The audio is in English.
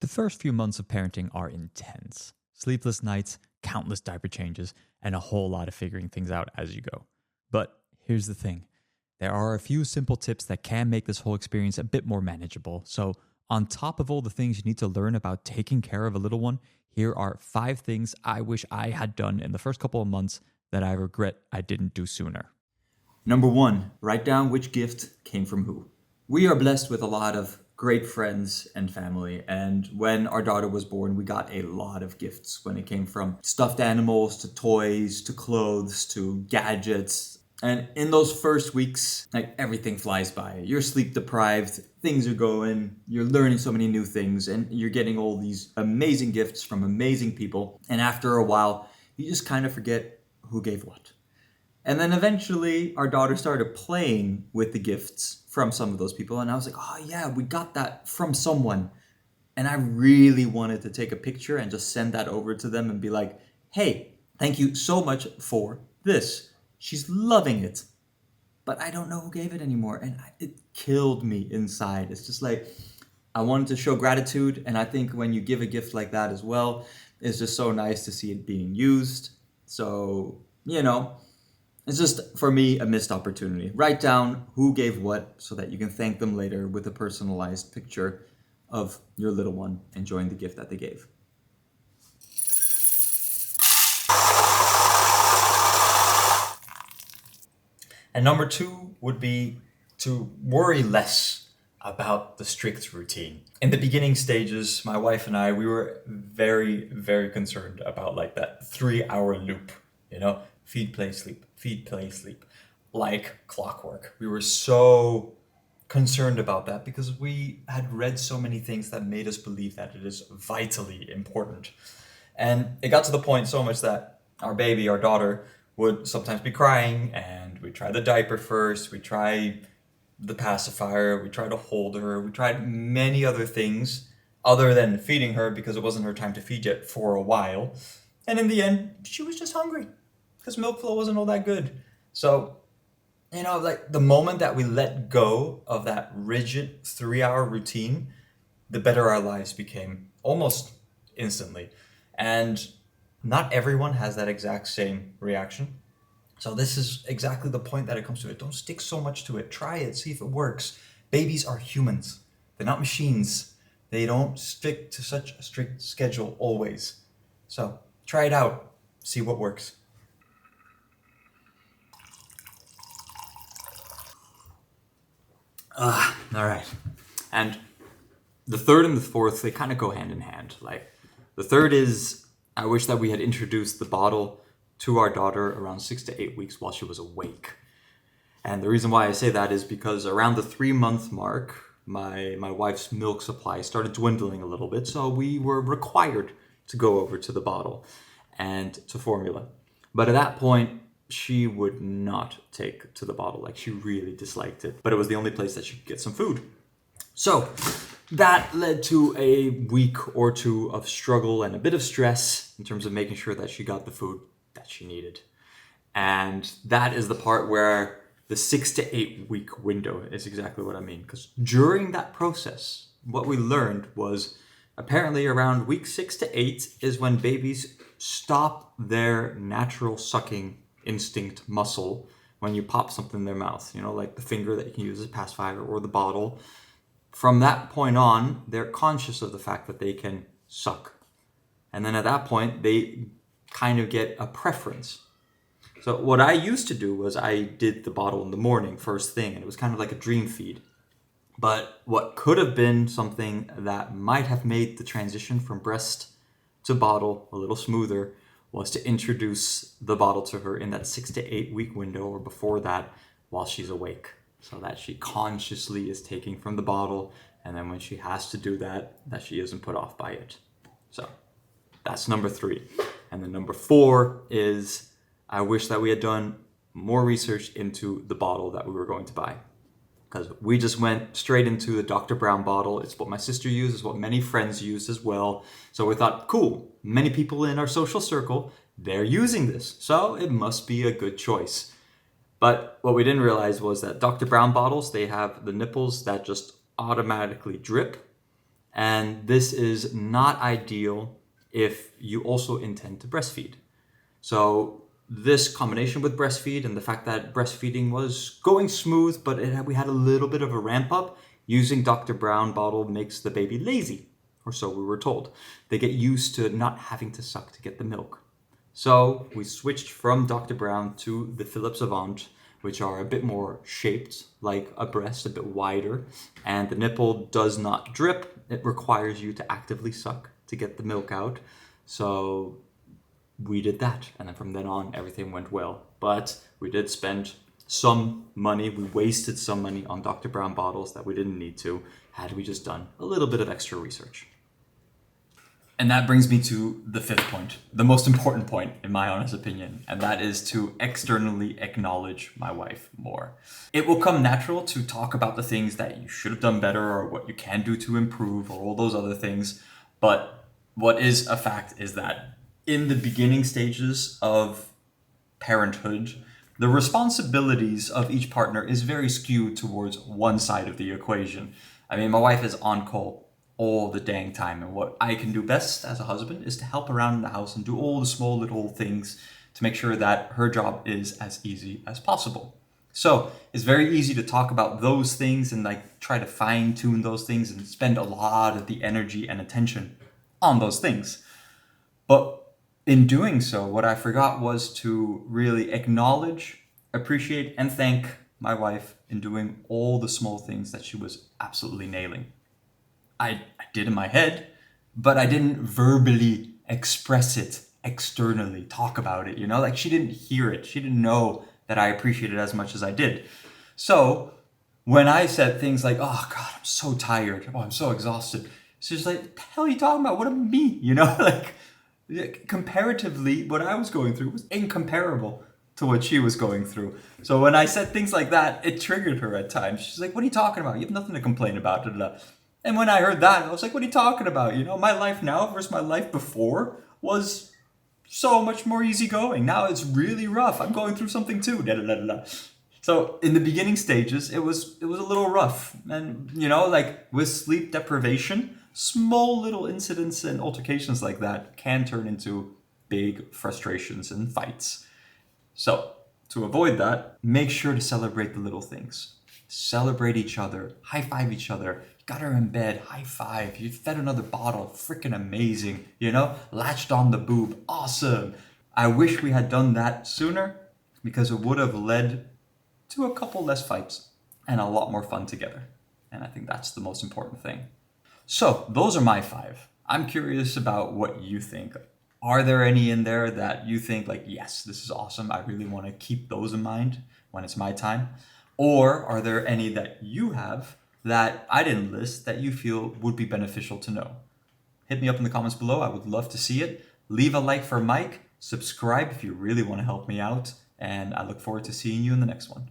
first few months of parenting are intense. Sleepless nights, countless diaper changes, and a whole lot of figuring things out as you go. But here's the thing. There are a few simple tips that can make this whole experience a bit more manageable. So, on top of all the things you need to learn about taking care of a little one, here are 5 things I wish I had done in the first couple of months that I regret I didn't do sooner. Number 1, write down which gift came from who. We are blessed with a lot of great friends and family, and when our daughter was born, we got a lot of gifts when it came from stuffed animals to toys to clothes to gadgets. And in those first weeks, like everything flies by. You're sleep deprived, things are going, you're learning so many new things, and you're getting all these amazing gifts from amazing people. And after a while, you just kind of forget who gave what. And then eventually our daughter started playing with the gifts from some of those people. And I was like, oh yeah, we got that from someone. And I really wanted to take a picture and just send that over to them and be like, hey, thank you so much for this. She's loving it. But I don't know who gave it anymore. And it killed me inside. It's just like, I wanted to show gratitude. And I think when you give a gift like that as well, it's just so nice to see it being used. So, it's just, for me, a missed opportunity. Write down who gave what so that you can thank them later with a personalized picture of your little one enjoying the gift that they gave. And number 2 would be to worry less about the strict routine. In the beginning stages, my wife and I, we were very, very concerned about like that 3-hour loop, feed, play, sleep, like clockwork. We were so concerned about that because we had read so many things that made us believe that it is vitally important. And it got to the point so much that our baby, our daughter, would sometimes be crying, and we'd try the diaper first, we'd try the pacifier, we tried to hold her, we tried many other things other than feeding her because it wasn't her time to feed yet for a while. And in the end, she was just hungry because milk flow wasn't all that good. So, like the moment that we let go of that rigid 3-hour routine, the better our lives became almost instantly. And not everyone has that exact same reaction. So this is exactly the point that it comes to it. Don't stick so much to it. Try it, see if it works. Babies are humans. They're not machines. They don't stick to such a strict schedule always. So try it out, see what works. All right. And the third and the fourth, they kind of go hand in hand. Like the third is, I wish that we had introduced the bottle to our daughter around 6 to 8 weeks while she was awake. And the reason why I say that is because around the 3-month mark, my wife's milk supply started dwindling a little bit. So we were required to go over to the bottle and to formula. But at that point, she would not take to the bottle. Like she really disliked it. But it was the only place that she could get some food. So that led to a week or two of struggle and a bit of stress in terms of making sure that she got the food that she needed. And that is the part where the 6 to 8 week window is exactly what I mean. Because during that process, what we learned was apparently around week 6 to 8 is when babies stop their natural sucking instinct muscle when you pop something in their mouth, like the finger that you can use as a pacifier or the bottle. From that point on, they're conscious of the fact that they can suck. And then at that point, they kind of get a preference. So what I used to do was I did the bottle in the morning, first thing, and it was kind of like a dream feed. But what could have been something that might have made the transition from breast to bottle a little smoother was to introduce the bottle to her in that 6 to 8 week window or before that while she's awake, so that she consciously is taking from the bottle, and then when she has to do that she isn't put off by it. So that's number 3. And then number 4 is I wish that we had done more research into the bottle that we were going to buy. Because we just went straight into the Dr. Brown bottle. It's what my sister used, it's what many friends use as well. So we thought, cool, many people in our social circle, they're using this. So it must be a good choice. But what we didn't realize was that Dr. Brown bottles, they have the nipples that just automatically drip. And this is not ideal if you also intend to breastfeed. So this combination with breastfeed and the fact that breastfeeding was going smooth, but we had a little bit of a ramp up, using Dr. Brown bottle makes the baby lazy, or so we were told. They get used to not having to suck to get the milk. So we switched from Dr. Brown to the Philips Avant, which are a bit more shaped like a breast, a bit wider, and the nipple does not drip. It requires you to actively suck to get the milk out. So we did that, and then from then on everything went well. But we did spend some money, we wasted some money on Dr. Brown bottles that we didn't need to, had we just done a little bit of extra research. And that brings me to the fifth point, the most important point, in my honest opinion, and that is to externally acknowledge my wife more. It will come natural to talk about the things that you should have done better or what you can do to improve or all those other things. But what is a fact is that in the beginning stages of parenthood, the responsibilities of each partner is very skewed towards one side of the equation. I mean, my wife is on call all the dang time, and what I can do best as a husband is to help around in the house and do all the small little things to make sure that her job is as easy as possible. So it's very easy to talk about those things and like try to fine tune those things and spend a lot of the energy and attention on those things. But in doing so, what I forgot was to really acknowledge, appreciate, and thank my wife in doing all the small things that she was absolutely nailing. I did in my head, but I didn't verbally express it externally, talk about it, like she didn't hear it. She didn't know that I appreciated it as much as I did. So when I said things like, oh God, I'm so tired. Oh, I'm so exhausted. She's like, what the hell are you talking about? What about me? Like comparatively, what I was going through was incomparable to what she was going through. So when I said things like that, it triggered her at times. She's like, what are you talking about? You have nothing to complain about. And when I heard that, I was like, what are you talking about? My life now versus my life before was so much more easygoing. Now it's really rough. I'm going through something too. So in the beginning stages, it was a little rough. And, like with sleep deprivation, small little incidents and altercations like that can turn into big frustrations and fights. So to avoid that, make sure to celebrate the little things. Celebrate each other, high five each other. Got her in bed, high five. You fed another bottle, freaking amazing. Latched on the boob, awesome. I wish we had done that sooner because it would have led to a couple less fights and a lot more fun together. And I think that's the most important thing. So those are my 5. I'm curious about what you think. Are there any in there that you think like, yes, this is awesome. I really want to keep those in mind when it's my time? Or are there any that you have that I didn't list that you feel would be beneficial to know? Hit me up in the comments below. I would love to see it. Leave a like for Mike. Subscribe if you really want to help me out. And I look forward to seeing you in the next one.